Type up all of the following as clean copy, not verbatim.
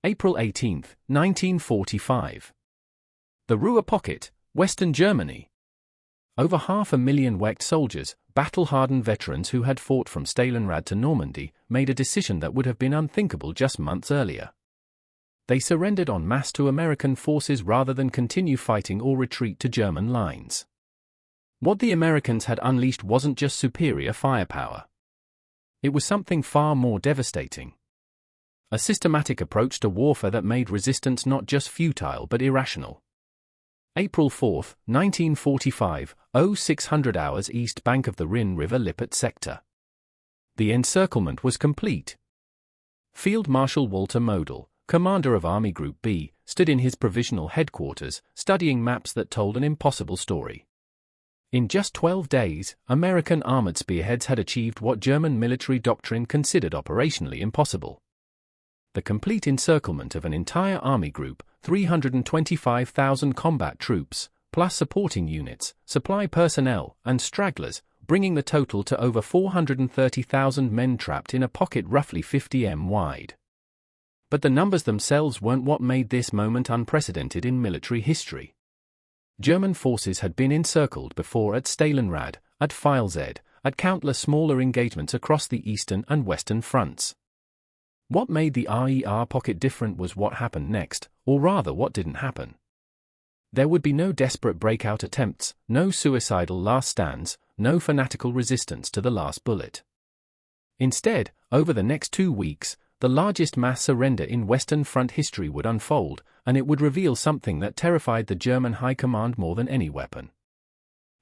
April 18, 1945. The Ruhr Pocket, Western Germany. Over 500,000 Wehrmacht soldiers, battle-hardened veterans who had fought from Stalingrad to Normandy, made a decision that would have been unthinkable just months earlier. They surrendered en masse to American forces rather than continue fighting or retreat to German lines. What the Americans had unleashed wasn't just superior firepower. It was something far more devastating. A systematic approach to warfare that made resistance not just futile but irrational. April 4, 1945, 0600 hours east bank of the Rhine River Lippert sector. The encirclement was complete. Field Marshal Walter Model, commander of Army Group B, stood in his provisional headquarters, studying maps that told an impossible story. In just 12 days, American armored spearheads had achieved what German military doctrine considered operationally impossible. The complete encirclement of an entire army group, 325,000 combat troops, plus supporting units, supply personnel, and stragglers, bringing the total to over 430,000 men trapped in a pocket roughly 50 m wide. But the numbers themselves weren't what made this moment unprecedented in military history. German forces had been encircled before at Stalingrad, at Filzed, at countless smaller engagements across the eastern and western fronts. What made the RER pocket different was what happened next, or rather what didn't happen. There would be no desperate breakout attempts, no suicidal last stands, no fanatical resistance to the last bullet. Instead, over the next 2 weeks, the largest mass surrender in Western Front history would unfold, and it would reveal something that terrified the German High Command more than any weapon.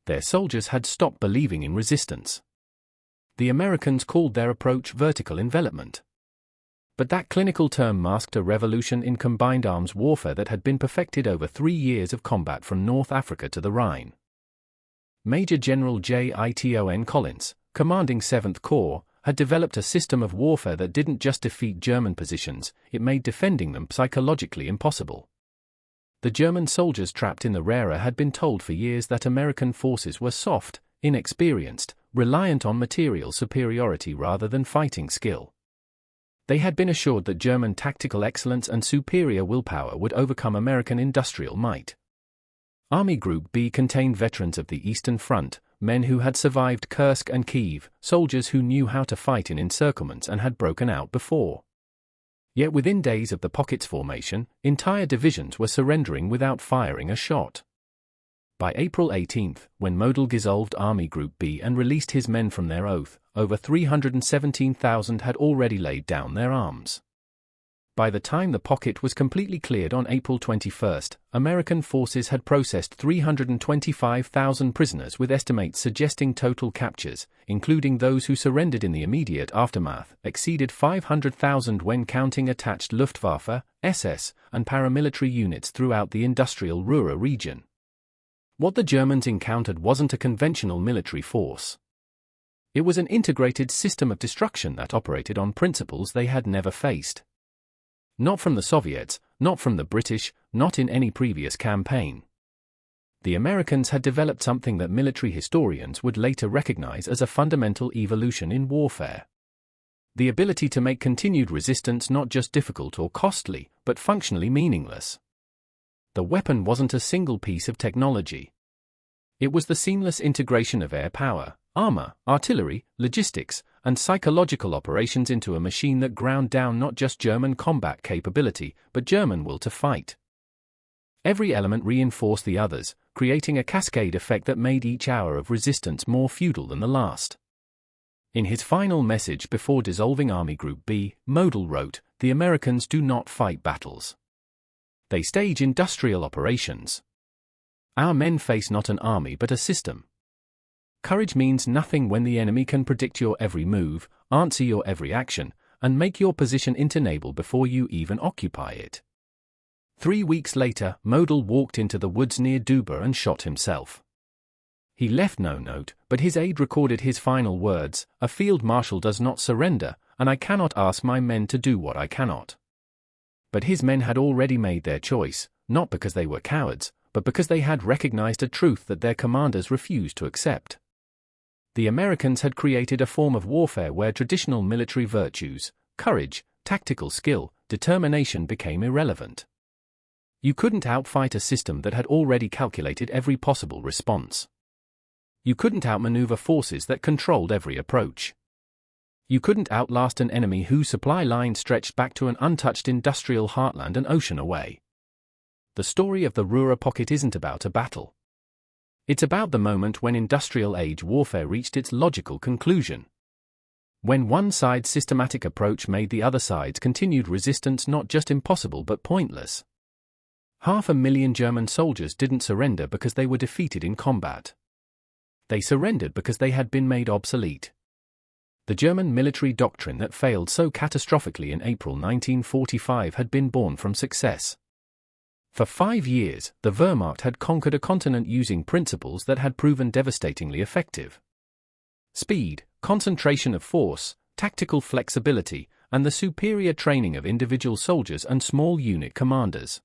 Their soldiers had stopped believing in resistance. The Americans called their approach vertical envelopment. But that clinical term masked a revolution in combined arms warfare that had been perfected over 3 years of combat from North Africa to the Rhine. Major General J.I.T.O.N. Collins, commanding 7th Corps, had developed a system of warfare that didn't just defeat German positions, it made defending them psychologically impossible. The German soldiers trapped in the Ruhr had been told for years that American forces were soft, inexperienced, reliant on material superiority rather than fighting skill. They had been assured that German tactical excellence and superior willpower would overcome American industrial might. Army Group B contained veterans of the Eastern Front, men who had survived Kursk and Kiev, soldiers who knew how to fight in encirclements and had broken out before. Yet within days of the pocket's formation, entire divisions were surrendering without firing a shot. By April 18, when Model dissolved Army Group B and released his men from their oath, over 317,000 had already laid down their arms. By the time the pocket was completely cleared on April 21, American forces had processed 325,000 prisoners, with estimates suggesting total captures, including those who surrendered in the immediate aftermath, exceeded 500,000 when counting attached Luftwaffe, SS, and paramilitary units throughout the industrial Ruhr region. What the Germans encountered wasn't a conventional military force. It was an integrated system of destruction that operated on principles they had never faced. Not from the Soviets, not from the British, not in any previous campaign. The Americans had developed something that military historians would later recognize as a fundamental evolution in warfare. The ability to make continued resistance not just difficult or costly, but functionally meaningless. The weapon wasn't a single piece of technology. It was the seamless integration of air power, armor, artillery, logistics, and psychological operations into a machine that ground down not just German combat capability, but German will to fight. Every element reinforced the others, creating a cascade effect that made each hour of resistance more futile than the last. In his final message before dissolving Army Group B, Model wrote, "The Americans do not fight battles. They stage industrial operations. Our men face not an army but a system. Courage means nothing when the enemy can predict your every move, answer your every action, and make your position untenable before you even occupy it." 3 weeks later, Model walked into the woods near Duba and shot himself. He left no note, but his aide recorded his final words, "A field marshal does not surrender, and I cannot ask my men to do what I cannot." But his men had already made their choice, not because they were cowards, but because they had recognized a truth that their commanders refused to accept. The Americans had created a form of warfare where traditional military virtues, courage, tactical skill, determination became irrelevant. You couldn't outfight a system that had already calculated every possible response. You couldn't outmaneuver forces that controlled every approach. You couldn't outlast an enemy whose supply line stretched back to an untouched industrial heartland an ocean away. The story of the Ruhr pocket isn't about a battle. It's about the moment when industrial age warfare reached its logical conclusion. When one side's systematic approach made the other side's continued resistance not just impossible but pointless. 500,000 German soldiers didn't surrender because they were defeated in combat. They surrendered because they had been made obsolete. The German military doctrine that failed so catastrophically in April 1945 had been born from success. For 5 years, the Wehrmacht had conquered a continent using principles that had proven devastatingly effective. Speed, concentration of force, tactical flexibility, and the superior training of individual soldiers and small unit commanders.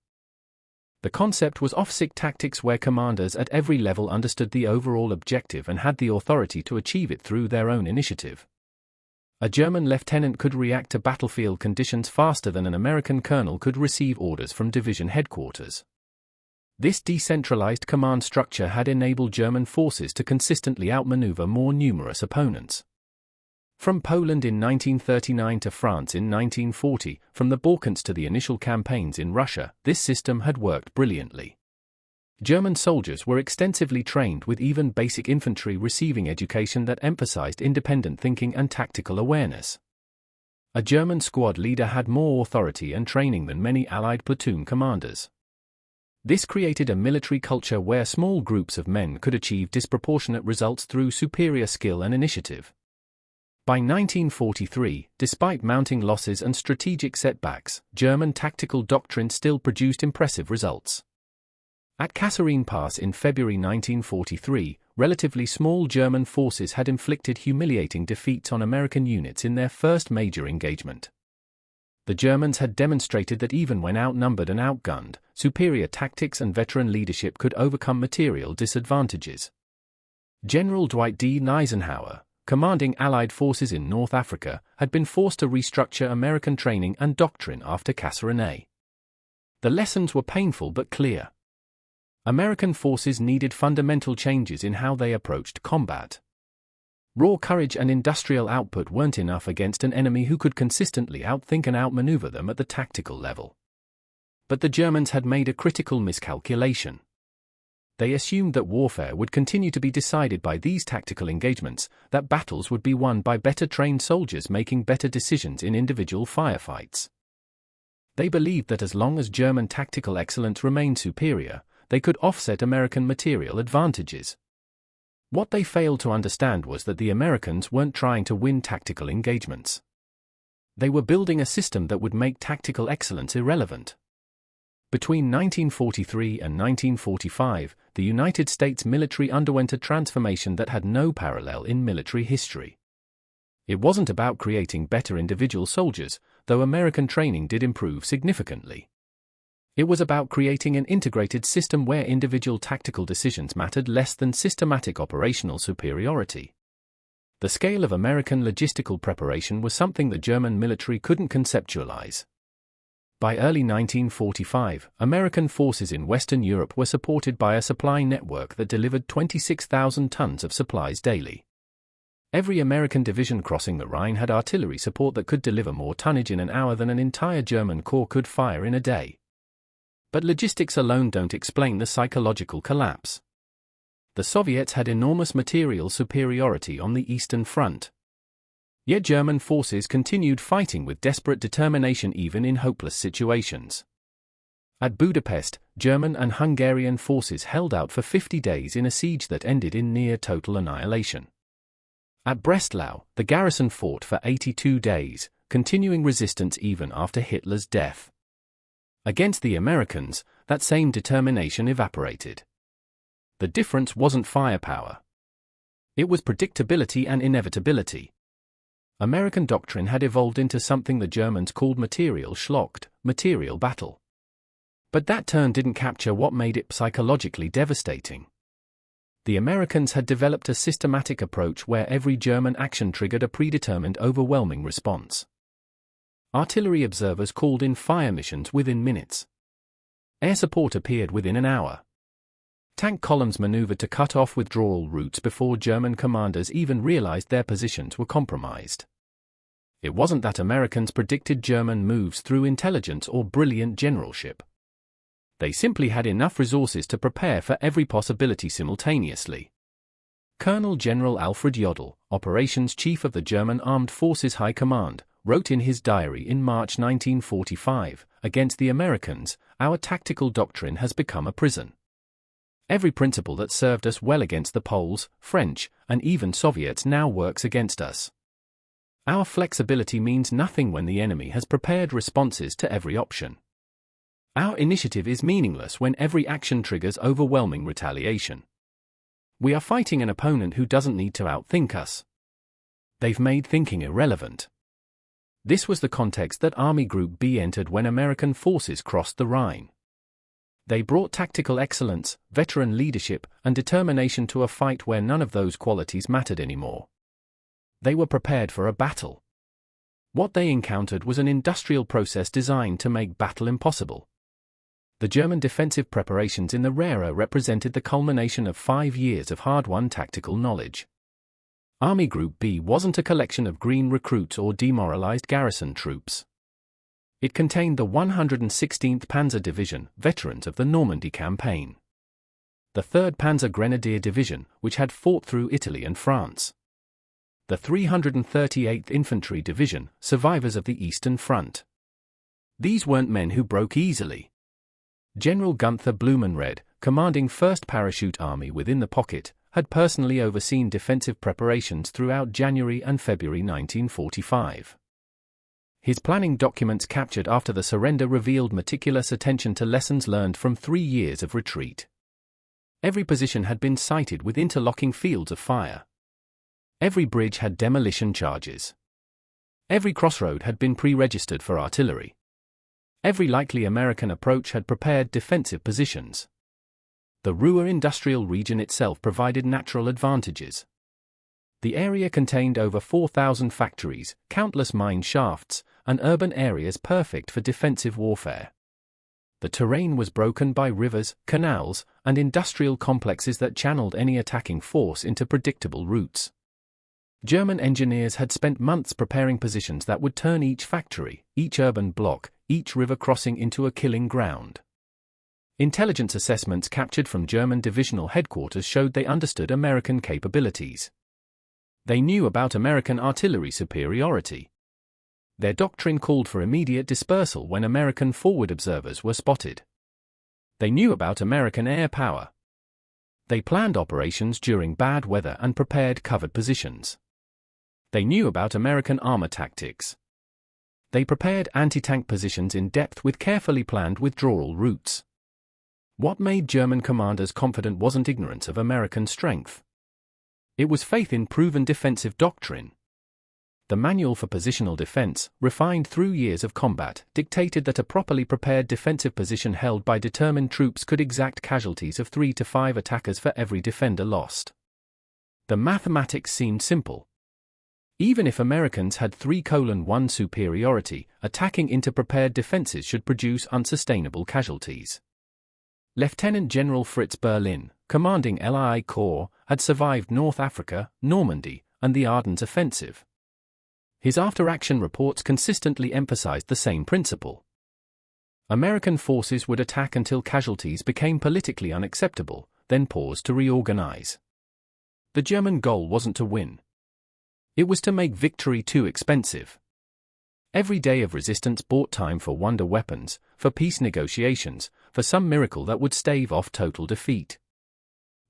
The concept was offensive tactics where commanders at every level understood the overall objective and had the authority to achieve it through their own initiative. A German lieutenant could react to battlefield conditions faster than an American colonel could receive orders from division headquarters. This decentralized command structure had enabled German forces to consistently outmaneuver more numerous opponents. From Poland in 1939 to France in 1940, from the Balkans to the initial campaigns in Russia, this system had worked brilliantly. German soldiers were extensively trained, with even basic infantry receiving education that emphasized independent thinking and tactical awareness. A German squad leader had more authority and training than many Allied platoon commanders. This created a military culture where small groups of men could achieve disproportionate results through superior skill and initiative. By 1943, despite mounting losses and strategic setbacks, German tactical doctrine still produced impressive results. At Kasserine Pass in February 1943, relatively small German forces had inflicted humiliating defeats on American units in their first major engagement. The Germans had demonstrated that even when outnumbered and outgunned, superior tactics and veteran leadership could overcome material disadvantages. General Dwight D. Eisenhower, commanding Allied forces in North Africa, had been forced to restructure American training and doctrine after Kasserine. The lessons were painful but clear. American forces needed fundamental changes in how they approached combat. Raw courage and industrial output weren't enough against an enemy who could consistently outthink and outmaneuver them at the tactical level. But the Germans had made a critical miscalculation. They assumed that warfare would continue to be decided by these tactical engagements, that battles would be won by better trained soldiers making better decisions in individual firefights. They believed that as long as German tactical excellence remained superior, they could offset American material advantages. What they failed to understand was that the Americans weren't trying to win tactical engagements. They were building a system that would make tactical excellence irrelevant. Between 1943 and 1945, the United States military underwent a transformation that had no parallel in military history. It wasn't about creating better individual soldiers, though American training did improve significantly. It was about creating an integrated system where individual tactical decisions mattered less than systematic operational superiority. The scale of American logistical preparation was something the German military couldn't conceptualize. By early 1945, American forces in Western Europe were supported by a supply network that delivered 26,000 tons of supplies daily. Every American division crossing the Rhine had artillery support that could deliver more tonnage in an hour than an entire German corps could fire in a day. But logistics alone don't explain the psychological collapse. The Soviets had enormous material superiority on the Eastern Front. Yet German forces continued fighting with desperate determination even in hopeless situations. At Budapest, German and Hungarian forces held out for 50 days in a siege that ended in near total annihilation. At Breslau, the garrison fought for 82 days, continuing resistance even after Hitler's death. Against the Americans, that same determination evaporated. The difference wasn't firepower. It was predictability and inevitability. American doctrine had evolved into something the Germans called material Schlacht, material battle. But that term didn't capture what made it psychologically devastating. The Americans had developed a systematic approach where every German action triggered a predetermined overwhelming response. artillery observers called in fire missions within minutes. Air support appeared within an hour. Tank columns maneuvered to cut off withdrawal routes before German commanders even realized their positions were compromised. It wasn't that Americans predicted German moves through intelligence or brilliant generalship. They simply had enough resources to prepare for every possibility simultaneously. Colonel General Alfred Jodl, operations chief of the German Armed Forces High Command, wrote in his diary in March 1945, "Against the Americans, our tactical doctrine has become a prison. Every principle that served us well against the Poles, French, and even Soviets now works against us. Our flexibility means nothing when the enemy has prepared responses to every option. Our initiative is meaningless when every action triggers overwhelming retaliation. We are fighting an opponent who doesn't need to outthink us. They've made thinking irrelevant." This was the context that Army Group B entered when American forces crossed the Rhine. They brought tactical excellence, veteran leadership, and determination to a fight where none of those qualities mattered anymore. They were prepared for a battle. What they encountered was an industrial process designed to make battle impossible. The German defensive preparations in the Ruhr represented the culmination of 5 years of hard-won tactical knowledge. Army Group B wasn't a collection of green recruits or demoralized garrison troops. It contained the 116th Panzer Division, veterans of the Normandy campaign. The 3rd Panzer Grenadier Division, which had fought through Italy and France. The 338th Infantry Division, survivors of the Eastern Front. These weren't men who broke easily. General Gunther Blumenred, commanding 1st Parachute Army within the pocket, had personally overseen defensive preparations throughout January and February 1945. His planning documents captured after the surrender revealed meticulous attention to lessons learned from 3 years of retreat. Every position had been sighted with interlocking fields of fire. Every bridge had demolition charges. Every crossroad had been pre-registered for artillery. Every likely American approach had prepared defensive positions. The Ruhr industrial region itself provided natural advantages. The area contained over 4,000 factories, countless mine shafts, and urban areas perfect for defensive warfare. The terrain was broken by rivers, canals, and industrial complexes that channeled any attacking force into predictable routes. German engineers had spent months preparing positions that would turn each factory, each urban block, each river crossing into a killing ground. Intelligence assessments captured from German divisional headquarters showed they understood American capabilities. They knew about American artillery superiority. Their doctrine called for immediate dispersal when American forward observers were spotted. They knew about American air power. They planned operations during bad weather and prepared covered positions. They knew about American armor tactics. They prepared anti-tank positions in depth with carefully planned withdrawal routes. What made German commanders confident wasn't ignorance of American strength. It was faith in proven defensive doctrine. The Manual for Positional Defense, refined through years of combat, dictated that a properly prepared defensive position held by determined troops could exact casualties of 3 to 5 attackers for every defender lost. The mathematics seemed simple. Even if Americans had 3:1 superiority, attacking into prepared defenses should produce unsustainable casualties. Lieutenant General Fritz Berlin, commanding LI Corps, had survived North Africa, Normandy, and the Ardennes offensive. His after-action reports consistently emphasized the same principle. American forces would attack until casualties became politically unacceptable, then pause to reorganize. The German goal wasn't to win. It was to make victory too expensive. Every day of resistance bought time for wonder weapons, for peace negotiations, for some miracle that would stave off total defeat.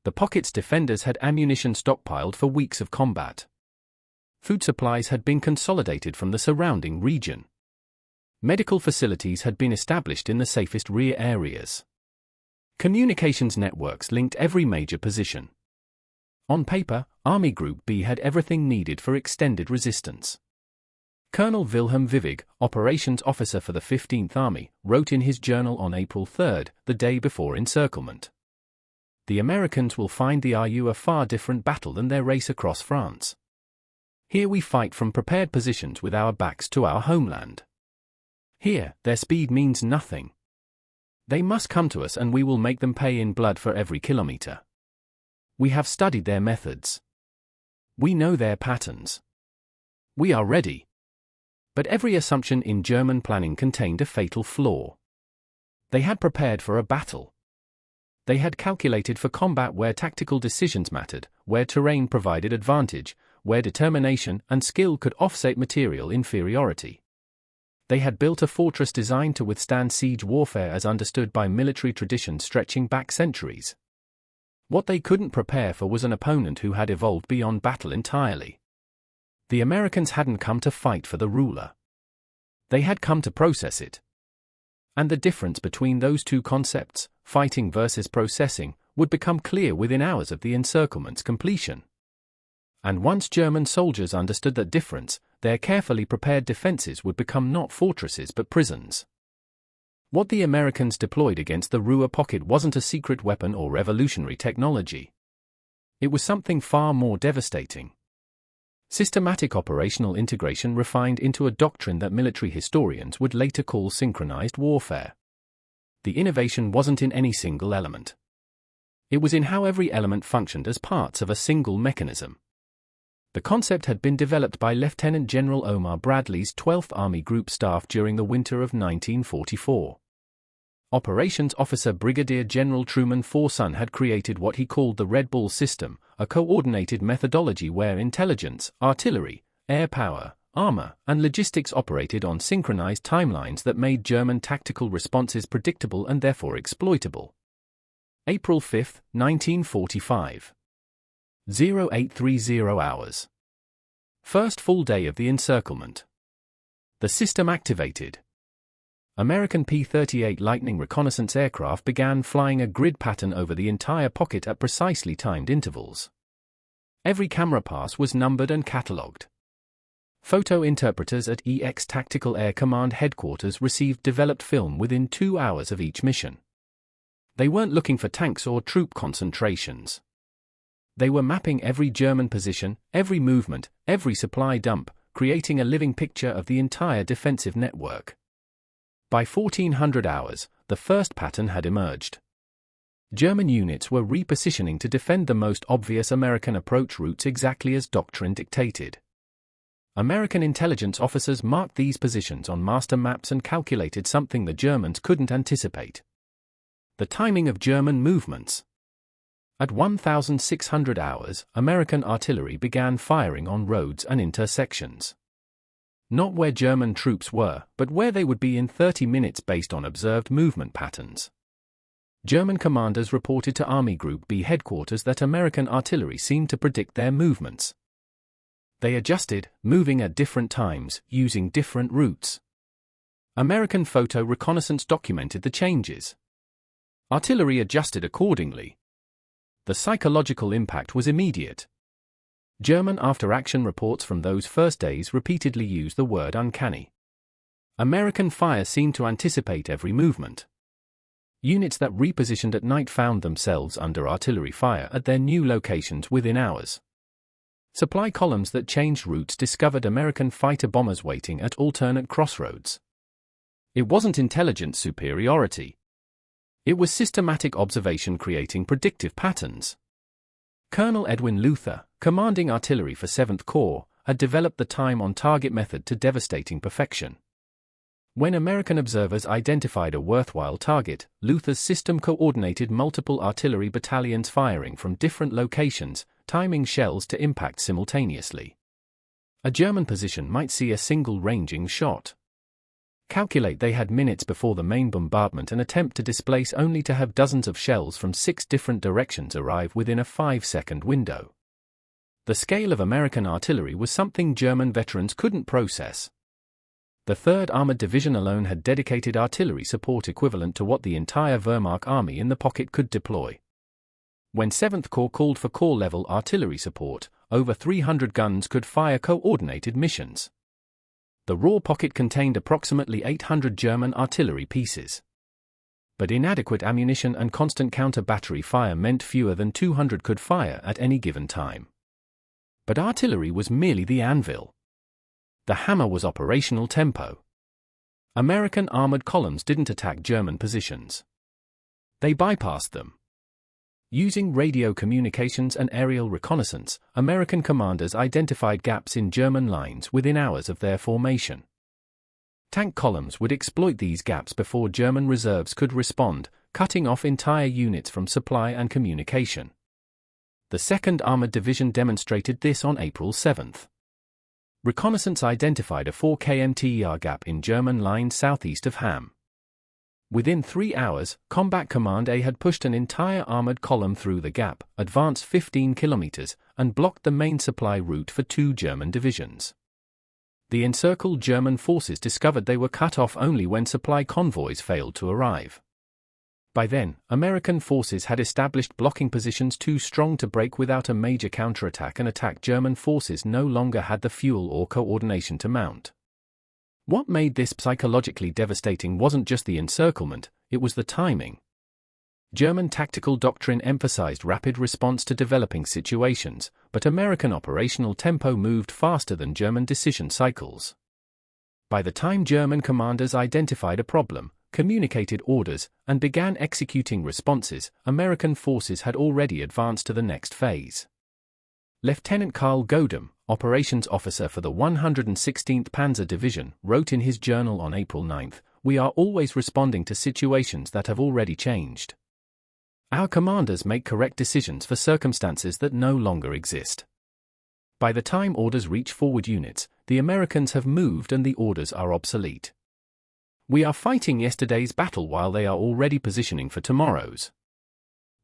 The pocket's defenders had ammunition stockpiled for weeks of combat. Food supplies had been consolidated from the surrounding region. Medical facilities had been established in the safest rear areas. Communications networks linked every major position. On paper, Army Group B had everything needed for extended resistance. Colonel Wilhelm Vivig, operations officer for the 15th Army, wrote in his journal on April 3, the day before encirclement. The Americans will find the RU a far different battle than their race across France. Here we fight from prepared positions with our backs to our homeland. Here, their speed means nothing. They must come to us and we will make them pay in blood for every kilometer. We have studied their methods. We know their patterns. We are ready. But every assumption in German planning contained a fatal flaw. They had prepared for a battle. They had calculated for combat where tactical decisions mattered, where terrain provided advantage, where determination and skill could offset material inferiority. They had built a fortress designed to withstand siege warfare as understood by military tradition stretching back centuries. What they couldn't prepare for was an opponent who had evolved beyond battle entirely. The Americans hadn't come to fight for the ruler. They had come to process it. And the difference between those two concepts, fighting versus processing, would become clear within hours of the encirclement's completion. And once German soldiers understood that difference, their carefully prepared defenses would become not fortresses but prisons. What the Americans deployed against the Ruhr pocket wasn't a secret weapon or revolutionary technology. It was something far more devastating. Systematic operational integration refined into a doctrine that military historians would later call synchronized warfare. The innovation wasn't in any single element. It was in how every element functioned as parts of a single mechanism. The concept had been developed by Lieutenant General Omar Bradley's 12th Army Group staff during the winter of 1944. Operations Officer Brigadier General Truman Forson had created what he called the Red Bull system, a coordinated methodology where intelligence, artillery, air power, armor, and logistics operated on synchronized timelines that made German tactical responses predictable and therefore exploitable. April 5, 1945. 0830 hours. First full day of the encirclement. The system activated. American P-38 Lightning reconnaissance aircraft began flying a grid pattern over the entire pocket at precisely timed intervals. Every camera pass was numbered and catalogued. Photo interpreters at EX Tactical Air Command Headquarters received developed film within 2 hours of each mission. They weren't looking for tanks or troop concentrations. They were mapping every German position, every movement, every supply dump, creating a living picture of the entire defensive network. By 1400 hours, the first pattern had emerged. German units were repositioning to defend the most obvious American approach routes exactly as doctrine dictated. American intelligence officers marked these positions on master maps and calculated something the Germans couldn't anticipate: the timing of German movements. At 1600 hours, American artillery began firing on roads and intersections. Not where German troops were, but where they would be in 30 minutes based on observed movement patterns. German commanders reported to Army Group B headquarters that American artillery seemed to predict their movements. They adjusted, moving at different times, using different routes. American photo reconnaissance documented the changes. Artillery adjusted accordingly. The psychological impact was immediate. German after-action reports from those first days repeatedly used the word uncanny. American fire seemed to anticipate every movement. Units that repositioned at night found themselves under artillery fire at their new locations within hours. Supply columns that changed routes discovered American fighter bombers waiting at alternate crossroads. It wasn't intelligence superiority. It was systematic observation creating predictive patterns. Colonel Edwin Luther, commanding artillery for 7th Corps, had developed the time-on-target method to devastating perfection. When American observers identified a worthwhile target, Luther's system coordinated multiple artillery battalions firing from different locations, timing shells to impact simultaneously. A German position might see a single ranging shot. Calculate they had minutes before the main bombardment and attempt to displace only to have dozens of shells from 6 different directions arrive within a 5-second window. The scale of American artillery was something German veterans couldn't process. The 3rd Armored Division alone had dedicated artillery support equivalent to what the entire Wehrmacht army in the pocket could deploy. When 7th Corps called for corps-level artillery support, over 300 guns could fire coordinated missions. The Ruhr pocket contained approximately 800 German artillery pieces. But inadequate ammunition and constant counter-battery fire meant fewer than 200 could fire at any given time. But artillery was merely the anvil. The hammer was operational tempo. American armored columns didn't attack German positions. They bypassed them. Using radio communications and aerial reconnaissance, American commanders identified gaps in German lines within hours of their formation. Tank columns would exploit these gaps before German reserves could respond, cutting off entire units from supply and communication. The 2nd Armored Division demonstrated this on April 7. Reconnaissance identified a 4 km gap in German lines southeast of Hamm. Within 3 hours, Combat Command A had pushed an entire armored column through the gap, advanced 15 kilometers, and blocked the main supply route for 2 German divisions. The encircled German forces discovered they were cut off only when supply convoys failed to arrive. By then, American forces had established blocking positions too strong to break without a major counterattack, and attack German forces no longer had the fuel or coordination to mount. What made this psychologically devastating wasn't just the encirclement, it was the timing. German tactical doctrine emphasized rapid response to developing situations, but American operational tempo moved faster than German decision cycles. By the time German commanders identified a problem, communicated orders, and began executing responses, American forces had already advanced to the next phase. Lieutenant Carl Godem, operations officer for the 116th Panzer Division, wrote in his journal on April 9, "We are always responding to situations that have already changed. Our commanders make correct decisions for circumstances that no longer exist. By the time orders reach forward units, the Americans have moved and the orders are obsolete. We are fighting yesterday's battle while they are already positioning for tomorrow's."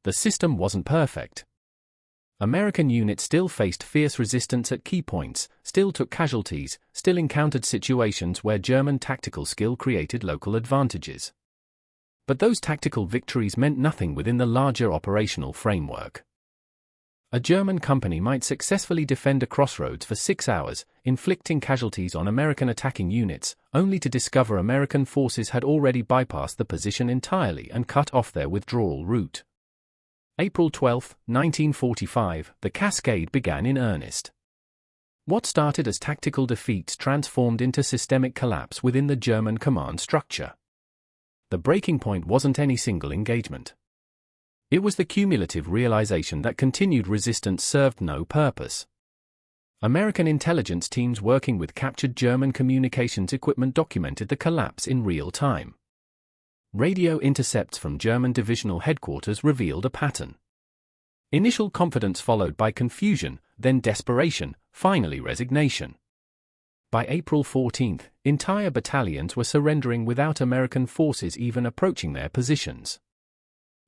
The system wasn't perfect. American units still faced fierce resistance at key points, still took casualties, still encountered situations where German tactical skill created local advantages. But those tactical victories meant nothing within the larger operational framework. A German company might successfully defend a crossroads for 6 hours, inflicting casualties on American attacking units, only to discover American forces had already bypassed the position entirely and cut off their withdrawal route. April 12, 1945, the cascade began in earnest. What started as tactical defeats transformed into systemic collapse within the German command structure. The breaking point wasn't any single engagement. It was the cumulative realization that continued resistance served no purpose. American intelligence teams working with captured German communications equipment documented the collapse in real time. Radio intercepts from German divisional headquarters revealed a pattern. Initial confidence followed by confusion, then desperation, finally resignation. By April 14, entire battalions were surrendering without American forces even approaching their positions.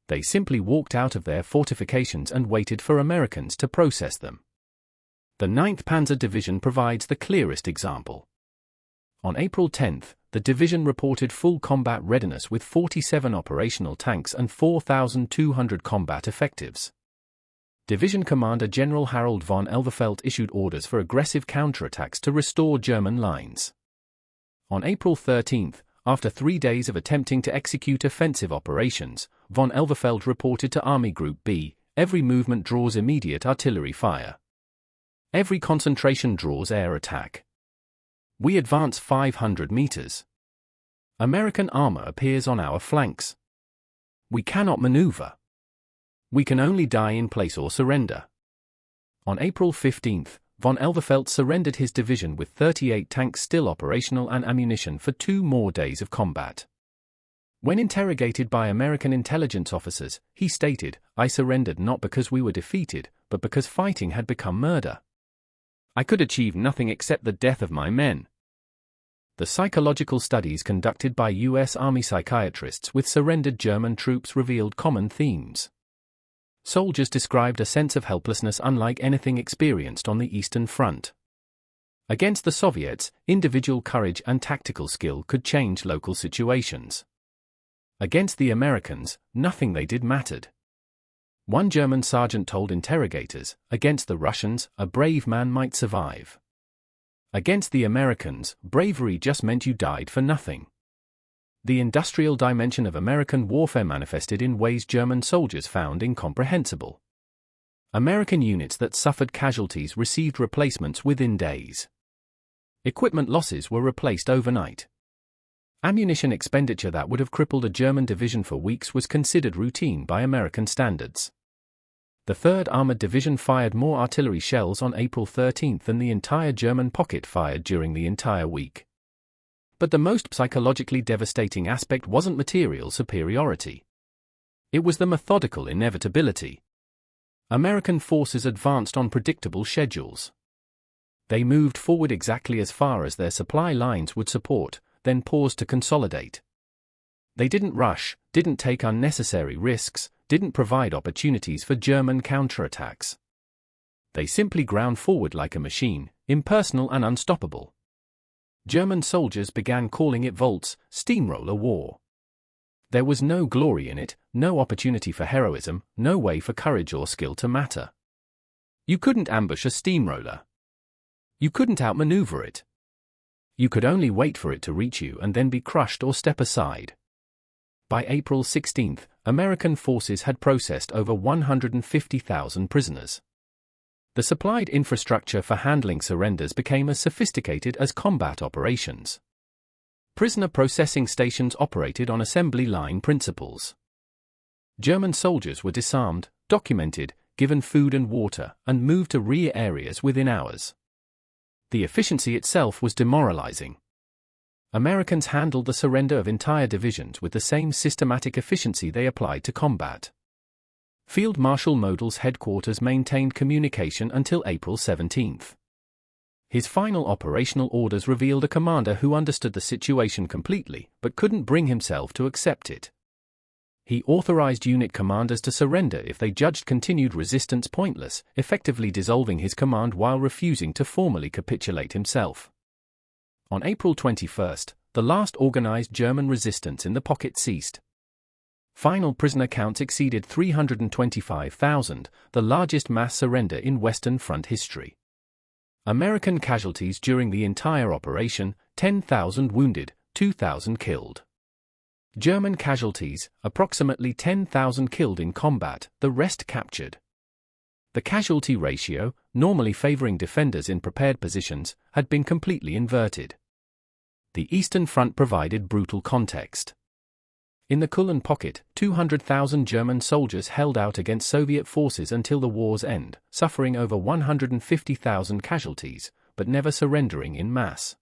They simply walked out of their fortifications and waited for Americans to process them. The 9th Panzer Division provides the clearest example. On April 10, the division reported full combat readiness with 47 operational tanks and 4,200 combat effectives. Division Commander General Harold von Elverfeldt issued orders for aggressive counterattacks to restore German lines. On April 13, after 3 days of attempting to execute offensive operations, von Elverfeldt reported to Army Group B, "Every movement draws immediate artillery fire. Every concentration draws air attack. We advance 500 meters. American armor appears on our flanks. We cannot maneuver. We can only die in place or surrender." On April 15, von Elverfeldt surrendered his division with 38 tanks still operational and ammunition for 2 more days of combat. When interrogated by American intelligence officers, he stated, "I surrendered not because we were defeated, but because fighting had become murder. I could achieve nothing except the death of my men." The psychological studies conducted by U.S. Army psychiatrists with surrendered German troops revealed common themes. Soldiers described a sense of helplessness unlike anything experienced on the Eastern Front. Against the Soviets, individual courage and tactical skill could change local situations. Against the Americans, nothing they did mattered. One German sergeant told interrogators, "Against the Russians, a brave man might survive. Against the Americans, bravery just meant you died for nothing." The industrial dimension of American warfare manifested in ways German soldiers found incomprehensible. American units that suffered casualties received replacements within days. Equipment losses were replaced overnight. Ammunition expenditure that would have crippled a German division for weeks was considered routine by American standards. The 3rd Armored Division fired more artillery shells on April 13 than the entire German pocket fired during the entire week. But the most psychologically devastating aspect wasn't material superiority. It was the methodical inevitability. American forces advanced on predictable schedules. They moved forward exactly as far as their supply lines would support, then paused to consolidate. They didn't rush, didn't take unnecessary risks, didn't provide opportunities for German counterattacks. They simply ground forward like a machine, impersonal and unstoppable. German soldiers began calling it Volt's steamroller war. There was no glory in it, no opportunity for heroism, no way for courage or skill to matter. You couldn't ambush a steamroller. You couldn't outmaneuver it. You could only wait for it to reach you and then be crushed or step aside. By April 16, American forces had processed over 150,000 prisoners. The supplied infrastructure for handling surrenders became as sophisticated as combat operations. Prisoner processing stations operated on assembly line principles. German soldiers were disarmed, documented, given food and water, and moved to rear areas within hours. The efficiency itself was demoralizing. Americans handled the surrender of entire divisions with the same systematic efficiency they applied to combat. Field Marshal Model's headquarters maintained communication until April 17. His final operational orders revealed a commander who understood the situation completely but couldn't bring himself to accept it. He authorized unit commanders to surrender if they judged continued resistance pointless, effectively dissolving his command while refusing to formally capitulate himself. On April 21, the last organized German resistance in the pocket ceased. Final prisoner counts exceeded 325,000, the largest mass surrender in Western Front history. American casualties during the entire operation, 10,000 wounded, 2,000 killed. German casualties, approximately 10,000 killed in combat, the rest captured. The casualty ratio, normally favoring defenders in prepared positions, had been completely inverted. The Eastern Front provided brutal context. In the Kulin pocket, 200,000 German soldiers held out against Soviet forces until the war's end, suffering over 150,000 casualties, but never surrendering in mass.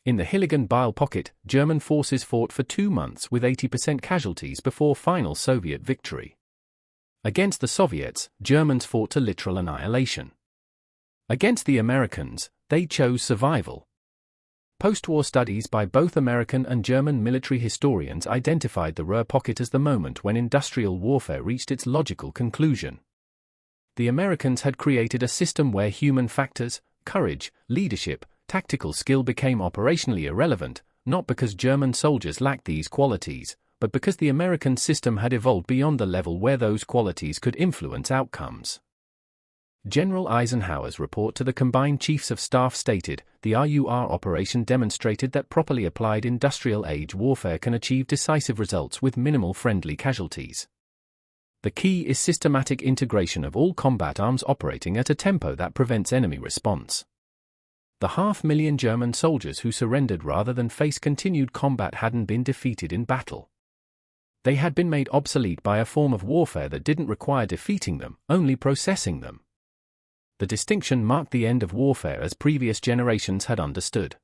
In the Hilligen-Beil pocket, German forces fought for 2 months with 80% casualties before final Soviet victory. Against the Soviets, Germans fought to literal annihilation. Against the Americans, they chose survival. Post-war studies by both American and German military historians identified the Ruhr pocket as the moment when industrial warfare reached its logical conclusion. The Americans had created a system where human factors, courage, leadership, tactical skill became operationally irrelevant, not because German soldiers lacked these qualities, but because the American system had evolved beyond the level where those qualities could influence outcomes. General Eisenhower's report to the Combined Chiefs of Staff stated, the RUR operation demonstrated that properly applied industrial-age warfare can achieve decisive results with minimal friendly casualties. The key is systematic integration of all combat arms operating at a tempo that prevents enemy response. The 500,000 German soldiers who surrendered rather than face continued combat hadn't been defeated in battle. They had been made obsolete by a form of warfare that didn't require defeating them, only processing them. The distinction marked the end of warfare as previous generations had understood.